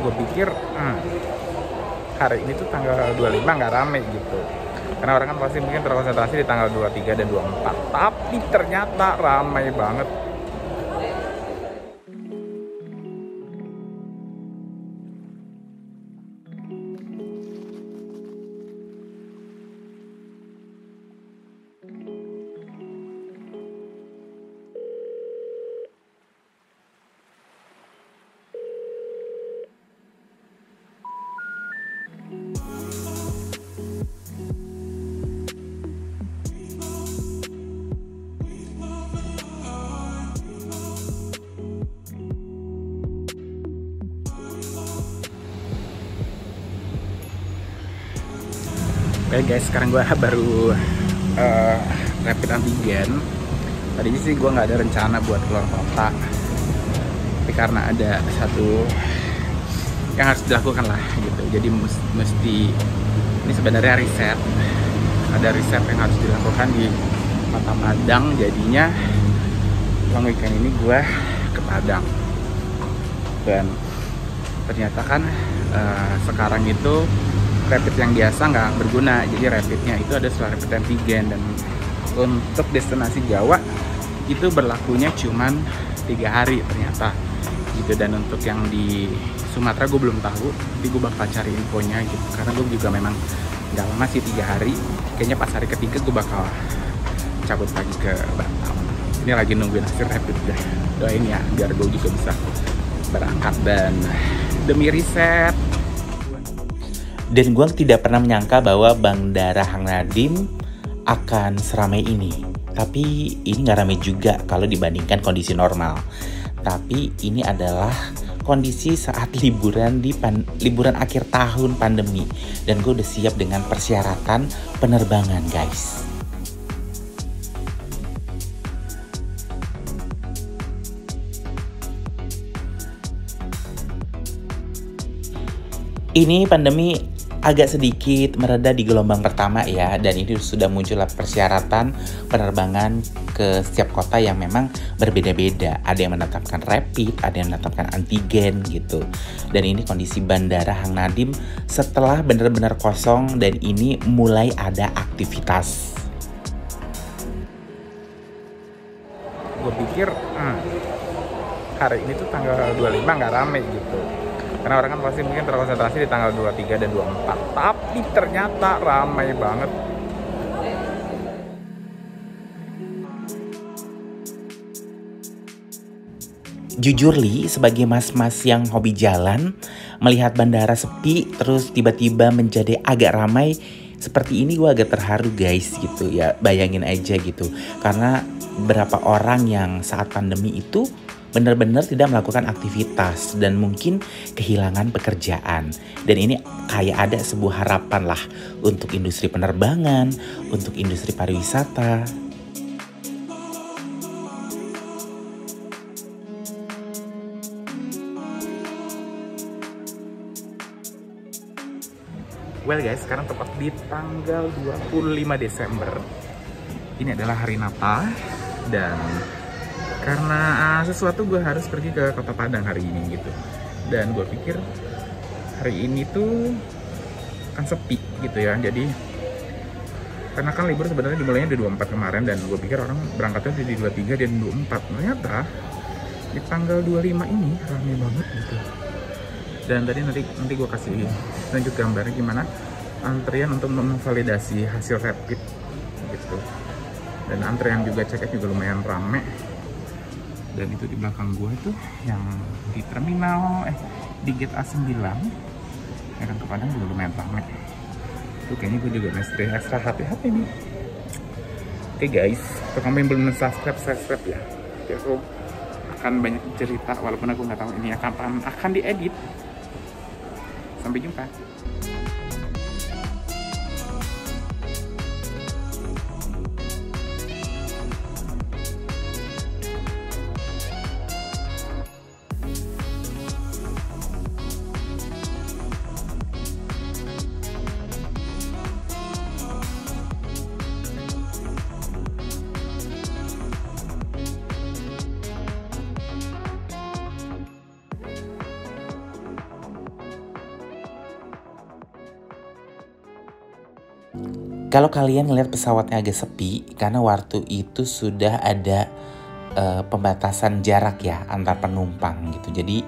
Gue pikir hari ini tuh tanggal 25 nggak rame gitu, karena orang kan pasti mungkin terkonsentrasi di tanggal 23 dan 24, tapi ternyata ramai banget. Oke guys, sekarang gue baru rapid antigen. Tadinya sih gue nggak ada rencana buat keluar kota, tapi karena ada satu yang harus dilakukan lah gitu. Jadi mesti ini sebenarnya riset. Ada riset yang harus dilakukan di Kota Padang. Jadinya long weekend ini gue ke Padang. Dan ternyata kan sekarang itu rapid yang biasa nggak berguna, jadi rapidnya itu ada setelah rapid antigen. Dan untuk destinasi Jawa itu berlakunya cuman 3 hari ternyata gitu. Dan untuk yang di Sumatera gue belum tahu, tapi gue bakal cari infonya gitu, karena gue juga memang nggak lama sih, 3 hari. Kayaknya pas hari ketiga gue bakal cabut lagi ke Batam. Ini lagi nungguin hasil rapid deh. Doain ya biar gue juga bisa berangkat dan demi riset. Dan gue tidak pernah menyangka bahwa Bandara Hang Nadiem akan seramai ini. Tapi ini gak ramai juga kalau dibandingkan kondisi normal. Tapi ini adalah kondisi saat liburan liburan akhir tahun pandemi. Dan gue udah siap dengan persyaratan penerbangan, guys. Ini pandemi agak sedikit mereda di gelombang pertama ya, dan ini sudah muncul persyaratan penerbangan ke setiap kota yang memang berbeda-beda. Ada yang menetapkan rapid, ada yang menetapkan antigen gitu. Dan ini kondisi Bandara Hang Nadiem setelah benar-benar kosong dan ini mulai ada aktivitas. Gue pikir hari ini tuh tanggal 25 nggak rame gitu, karena orang kan pasti mungkin terkonsentrasi di tanggal 23 dan 24, tapi ternyata ramai banget. Jujur Li, sebagai mas-mas yang hobi jalan, melihat bandara sepi terus tiba-tiba menjadi agak ramai seperti ini, gue agak terharu guys gitu ya. Bayangin aja gitu, karena berapa orang yang saat pandemi itu benar-benar tidak melakukan aktivitas dan mungkin kehilangan pekerjaan. Dan ini kayak ada sebuah harapan lah untuk industri penerbangan, untuk industri pariwisata. Well guys, sekarang tepat di tanggal 25 Desember. Ini adalah hari Natal dan karena sesuatu gue harus pergi ke Kota Padang hari ini gitu. Dan gue pikir hari ini tuh kan sepi gitu ya. Jadi karena kan libur sebenarnya dimulainya di 24 kemarin, dan gue pikir orang berangkatnya di 23 dan 24. Ternyata di tanggal 25 ini ramai banget gitu. Dan tadi nanti gue kasih lanjut gambarnya gimana antrian untuk memvalidasi hasil rapid gitu. Dan antrian juga ceknya juga lumayan rame. Dan itu di belakang gue itu yang di terminal di gate A9 ya kan, ke Padang juga lumayan ramai. Itu kayaknya gue juga mesti ekstra hati-hati nih. Oke guys, kalau kamu yang belum subscribe ya. Jadi aku akan banyak cerita walaupun aku nggak tahu ini kapan akan diedit. Sampai jumpa. Kalau kalian ngeliat pesawatnya agak sepi, karena waktu itu sudah ada pembatasan jarak ya antar penumpang gitu. Jadi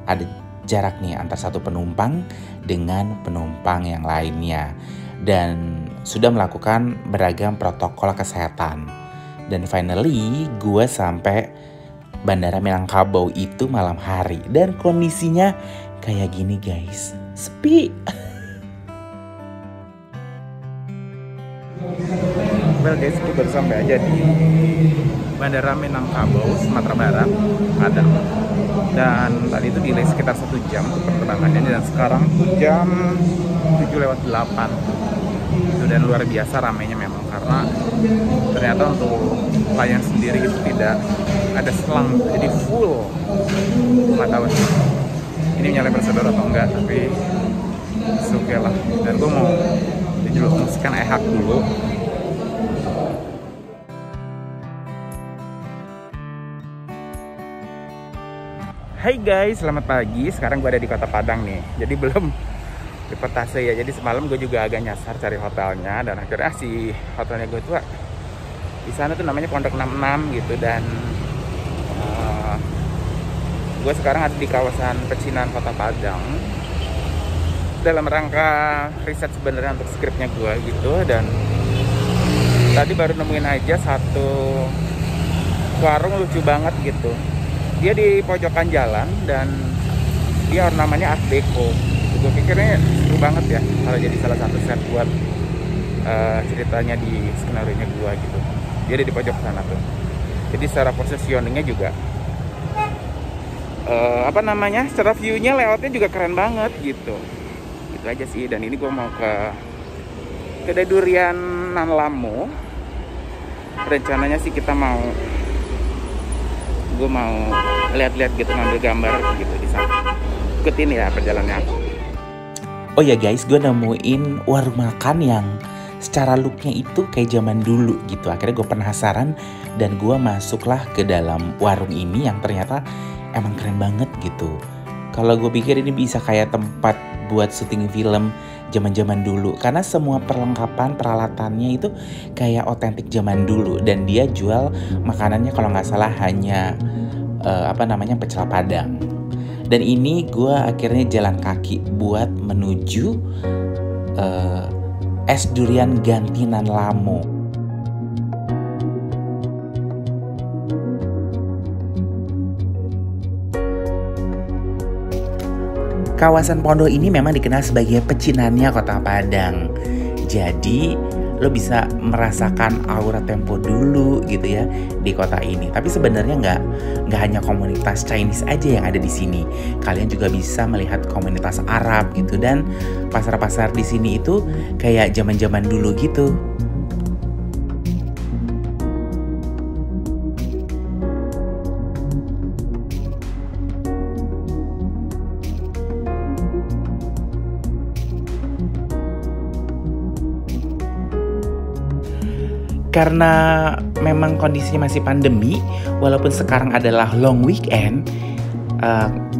ada jarak nih antar satu penumpang dengan penumpang yang lainnya. Dan sudah melakukan beragam protokol kesehatan. Dan finally gue sampai Bandara Minangkabau itu malam hari. Dan kondisinya kayak gini guys, sepi. Well guys, gue baru sampai aja di Bandara Minangkabau, Sumatera Barat, Padang. Dan tadi itu delay sekitar 1 jam untuk penerbangannya, dan sekarang jam 7:08. Dan luar biasa ramainya memang, karena ternyata untuk layang sendiri itu tidak ada selang, jadi full. Nggak tahu sih ini nyalain prosedur atau enggak, tapi oke lah. Dan gue mau dijelaskan ehak dulu. Hai guys, selamat pagi. Sekarang gue ada di Kota Padang nih. Jadi belum di Petase ya. Jadi semalam gue juga agak nyasar cari hotelnya, dan akhirnya si hotelnya gue tuh di sana tuh namanya Pondok 66 gitu. Dan gue sekarang ada di kawasan pecinan Kota Padang dalam rangka riset sebenarnya untuk skripnya gue gitu. Dan tadi baru nemuin aja satu warung lucu banget gitu. Dia di pojokan jalan dan dia namanya Art Deco. Gue pikirnya seru banget ya kalau jadi salah satu set buat ceritanya di skenario nya gue gitu. Dia ada di pojok sana tuh. Jadi secara positioningnya juga secara view-nya, layoutnya juga keren banget gitu. Gitu aja sih. Dan ini gue mau ke kedai durian Nan Lamo. Rencananya sih gue mau lihat-lihat gitu, ngambil gambar gitu di sana. Ikutin ya perjalanannya. Oh ya guys, gue nemuin warung makan yang secara looknya itu kayak zaman dulu gitu. Akhirnya gue penasaran dan gue masuklah ke dalam warung ini yang ternyata emang keren banget gitu. Kalau gue pikir ini bisa kayak tempat buat syuting film zaman-zaman dulu, karena semua perlengkapan peralatannya itu kayak otentik zaman dulu. Dan dia jual makanannya kalau nggak salah hanya pecel Padang. Dan ini gue akhirnya jalan kaki buat menuju es durian ganti Nan Lamo. Kawasan Pondok ini memang dikenal sebagai pecinannya Kota Padang. Jadi lo bisa merasakan aura tempo dulu gitu ya di kota ini. Tapi sebenarnya nggak hanya komunitas Chinese aja yang ada di sini. Kalian juga bisa melihat komunitas Arab gitu, dan pasar-pasar di sini itu kayak zaman-zaman dulu gitu. Karena memang kondisinya masih pandemi, walaupun sekarang adalah long weekend,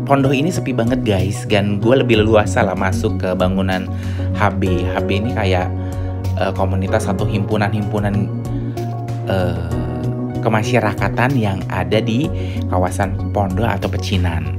Pondok ini sepi banget guys. Dan gue lebih leluasa lah masuk ke bangunan HB. HB ini kayak komunitas atau himpunan-himpunan kemasyarakatan yang ada di kawasan Pondok atau Pecinan.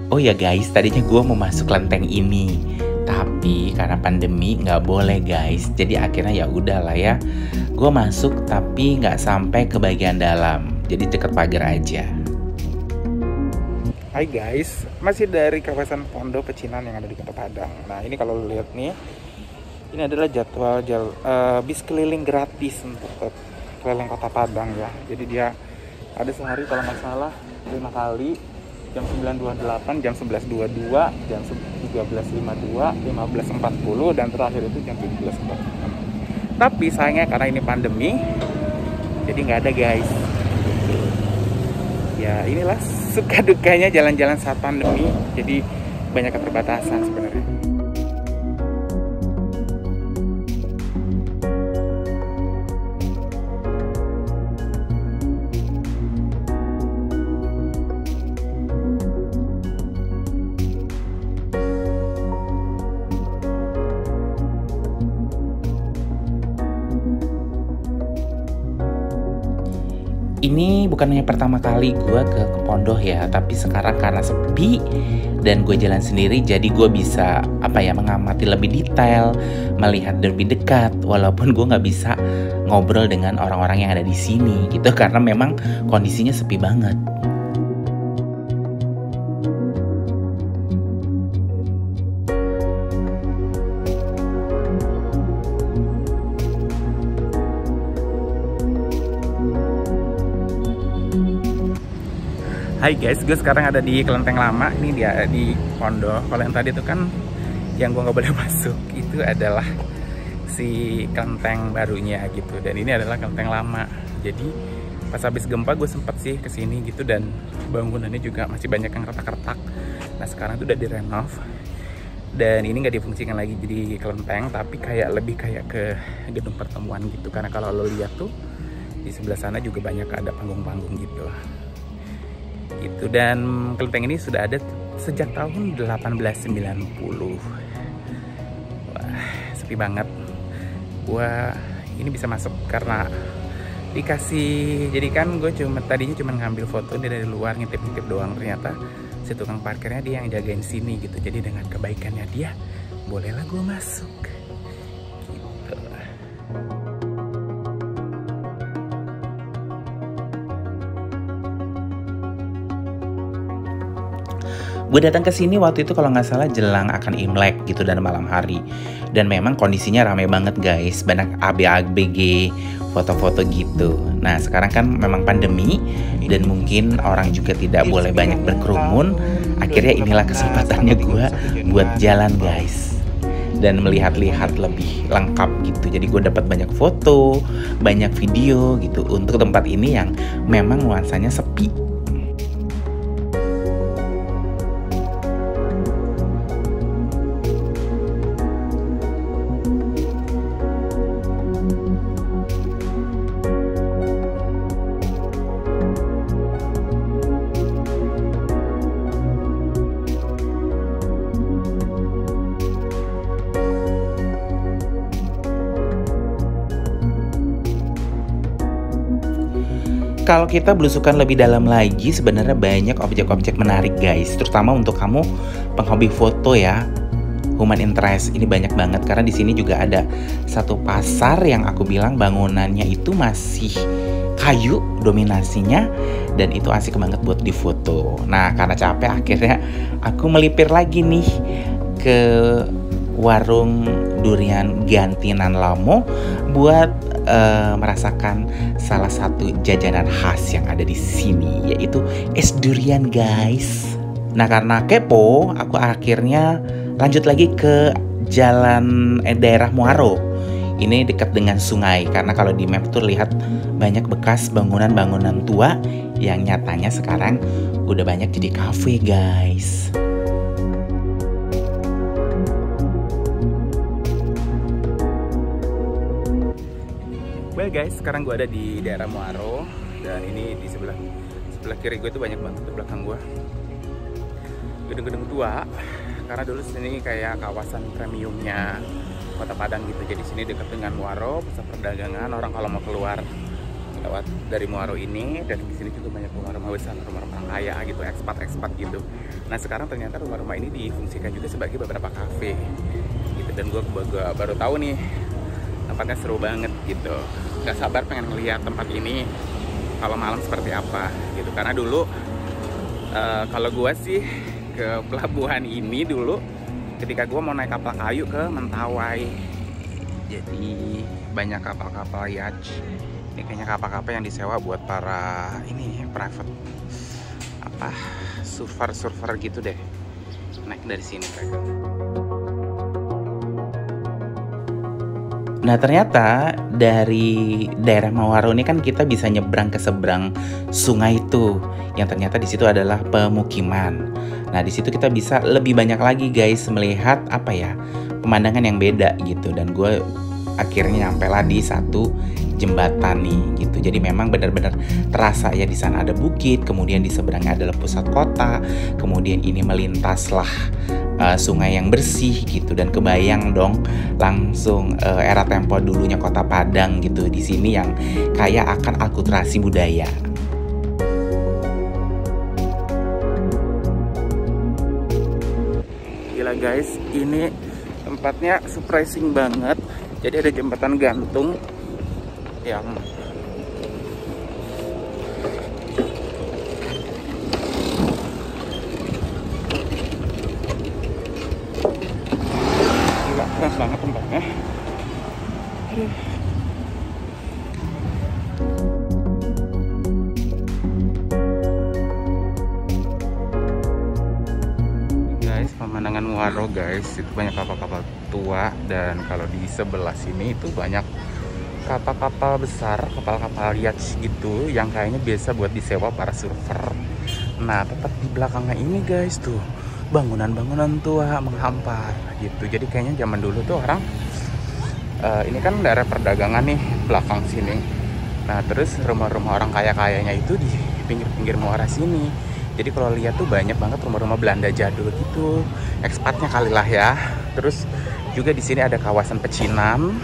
Oh ya guys, tadinya gue mau masuk kelenteng ini, tapi karena pandemi nggak boleh guys. Jadi akhirnya ya udahlah ya, gue masuk tapi nggak sampai ke bagian dalam. Jadi deket pagar aja. Hai guys, masih dari kawasan Pondok Pecinan yang ada di Kota Padang. Nah ini kalau lo lihat nih, ini adalah jadwal bis keliling gratis untuk keliling Kota Padang ya. Jadi dia ada sehari kalau nggak salah 5 kali. Jam 9.28, jam 11.22, jam 13.52, 15.40, dan terakhir itu jam 17.46. Tapi sayangnya karena ini pandemi, jadi nggak ada guys. Ya inilah suka dukanya jalan-jalan saat pandemi, jadi banyak keterbatasan sebenarnya. ini bukannya pertama kali gue ke Pondoh ya, tapi sekarang karena sepi dan gue jalan sendiri, jadi gue bisa mengamati lebih detail, melihat lebih dekat, walaupun gue nggak bisa ngobrol dengan orang-orang yang ada di sini gitu, karena memang kondisinya sepi banget. Hai guys, gue sekarang ada di Kelenteng Lama. Ini dia di Pondoh. Kalau yang tadi itu kan yang gue nggak boleh masuk, itu adalah si kelenteng barunya gitu. Dan ini adalah kelenteng lama. Jadi pas habis gempa gue sempet sih kesini gitu, dan bangunannya juga masih banyak yang retak-retak. Nah sekarang itu udah direnov. Dan ini nggak difungsikan lagi jadi kelenteng, tapi lebih kayak ke gedung pertemuan gitu. Karena kalau lo lihat tuh di sebelah sana juga banyak ada panggung-panggung gitu. Dan kelenteng ini sudah ada sejak tahun 1890. Wah, sepi banget. Gua ini bisa masuk karena dikasih, jadi kan gue tadinya cuma ngambil foto dari luar, ngintip-ngintip doang. Ternyata si tukang parkirnya dia yang jagain sini gitu. Jadi dengan kebaikannya dia, bolehlah gue masuk gitu. Gue datang ke sini waktu itu kalau nggak salah jelang akan Imlek gitu, dan malam hari. Dan memang kondisinya ramai banget guys, banyak ABG, foto-foto gitu. Nah sekarang kan memang pandemi dan mungkin orang juga tidak boleh banyak berkerumun. Akhirnya inilah kesempatannya gue buat jalan guys, dan melihat-lihat lebih lengkap gitu. Jadi gue dapat banyak foto, banyak video gitu untuk tempat ini yang memang nuansanya sepi. Kalau kita belusukan lebih dalam lagi, sebenarnya banyak objek-objek menarik guys, terutama untuk kamu penghobi foto ya. Human interest ini banyak banget, karena di sini juga ada satu pasar yang aku bilang bangunannya itu masih kayu dominasinya, dan itu asik banget buat difoto. Nah karena capek akhirnya aku melipir lagi nih ke warung durian Gantinan Lamo buat merasakan salah satu jajanan khas yang ada di sini, yaitu es durian guys. Nah karena kepo, aku akhirnya lanjut lagi ke jalan daerah Muaro. Ini dekat dengan sungai, karena kalau di map tuh lihat banyak bekas bangunan-bangunan tua yang nyatanya sekarang udah banyak jadi kafe guys. Well guys, sekarang gue ada di daerah Muaro, dan ini di sebelah kiri gue itu banyak banget di belakang gue gedung-gedung tua, karena dulu sini kayak kawasan premiumnya Kota Padang gitu. Jadi sini dekat dengan Muaro, pusat perdagangan. Orang kalau mau keluar lewat dari Muaro ini, dan di sini juga banyak rumah-rumah besar, rumah-rumah kaya gitu, ekspat gitu. Nah sekarang ternyata rumah-rumah ini difungsikan juga sebagai beberapa kafe gitu, dan gue baru tahu nih tempatnya seru banget gitu. Gak sabar pengen ngeliat tempat ini kalau malam seperti apa gitu. Karena dulu kalau gue sih ke pelabuhan ini dulu ketika gue mau naik kapal kayu ke Mentawai. Jadi banyak kapal-kapal yacht. Ini kayaknya kapal-kapal yang disewa buat para ini private surfer gitu deh. Naik dari sini mereka. Nah ternyata dari daerah Muaro ini kan kita bisa nyebrang ke seberang sungai itu, yang ternyata di situ adalah pemukiman. Nah di situ kita bisa lebih banyak lagi guys melihat pemandangan yang beda gitu. Dan gue akhirnya nyampe lah di satu jembatan nih gitu. Jadi memang benar-benar terasa ya, di sana ada bukit, kemudian di seberangnya adalah pusat kota, kemudian ini melintaslah sungai yang bersih gitu, dan kebayang dong langsung era tempo dulunya Kota Padang gitu di sini yang kaya akan akulturasi budaya. gila guys, ini tempatnya surprising banget. Jadi ada jembatan gantung yang gila, keren banget tempatnya. Guys, pemandangan Muaro guys, itu banyak kapal-kapal tua, dan kalau di sebelah sini itu banyak kapal-kapal besar, kapal-kapal yacht gitu yang kayaknya biasa buat disewa para surfer. Nah, tepat di belakangnya ini guys tuh bangunan-bangunan tua menghampar gitu. Jadi kayaknya zaman dulu tuh orang ini kan daerah perdagangan nih belakang sini. Nah, terus rumah-rumah orang kaya-kayanya itu di pinggir-pinggir muara sini. Jadi kalau lihat tuh banyak banget rumah-rumah Belanda jadul gitu. Ekspatnya kali lah ya. Terus juga di sini ada kawasan pecinan.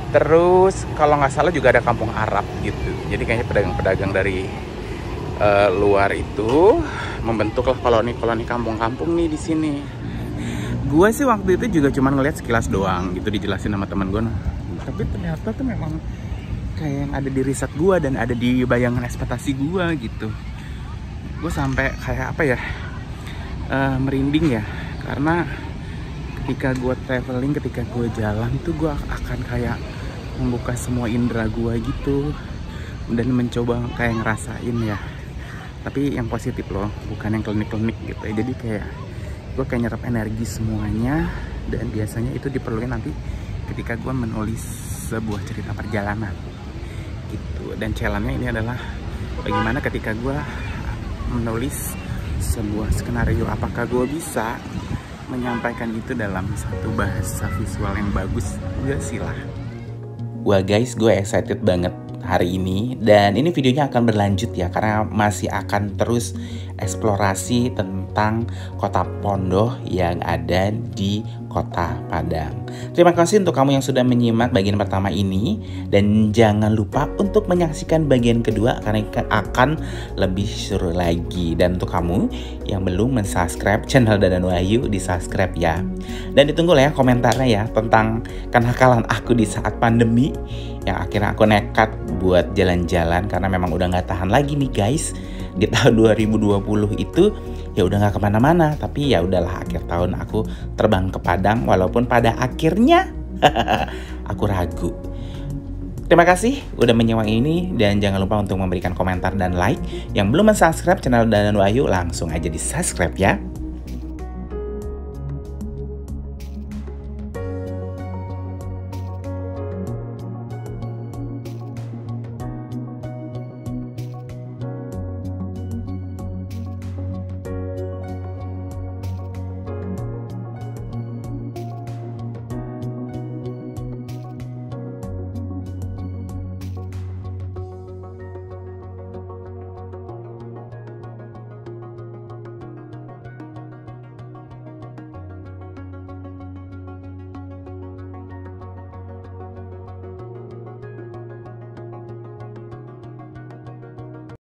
Terus kalau nggak salah juga ada kampung Arab gitu. Jadi kayaknya pedagang-pedagang dari luar itu membentuklah koloni-koloni kampung-kampung nih di sini. Gue sih waktu itu juga cuma ngeliat sekilas doang gitu, dijelasin sama teman gue. Tapi ternyata tuh memang kayak yang ada di riset gue dan ada di bayangan ekspektasi gue gitu. Gue sampai kayak apa ya, merinding ya, karena ketika gue traveling, ketika gue jalan itu gue akan kayak membuka semua indera gue gitu dan mencoba kayak ngerasain ya, tapi yang positif loh, bukan yang klinik-klinik gitu ya. Jadi kayak gue kayak nyerap energi semuanya, dan biasanya itu diperlukan nanti ketika gue menulis sebuah cerita perjalanan gitu. Dan challenge-nya ini adalah bagaimana ketika gue menulis sebuah skenario, apakah gue bisa menyampaikan itu dalam satu bahasa visual yang bagus, enggak sih lah. Wah guys, gue excited banget hari ini, dan ini videonya akan berlanjut ya, karena masih akan terus eksplorasi tentang kota Pondoh yang ada di Kota Padang. Terima kasih untuk kamu yang sudah menyimak bagian pertama ini, dan jangan lupa untuk menyaksikan bagian kedua karena akan lebih seru lagi. Dan untuk kamu yang belum mensubscribe channel Dadan Wahyu, di subscribe ya. Dan ditunggu lah ya komentarnya ya tentang kenakalan aku di saat pandemi, yang akhirnya aku nekat buat jalan-jalan karena memang udah nggak tahan lagi nih guys. Di tahun 2020 itu ya udah nggak kemana-mana, tapi ya udahlah, akhir tahun aku terbang ke Padang, walaupun pada akhirnya aku ragu. Terima kasih udah menyimak ini, dan jangan lupa untuk memberikan komentar dan like. Yang belum subscribe channel Dadan Wahyu, langsung aja di subscribe ya.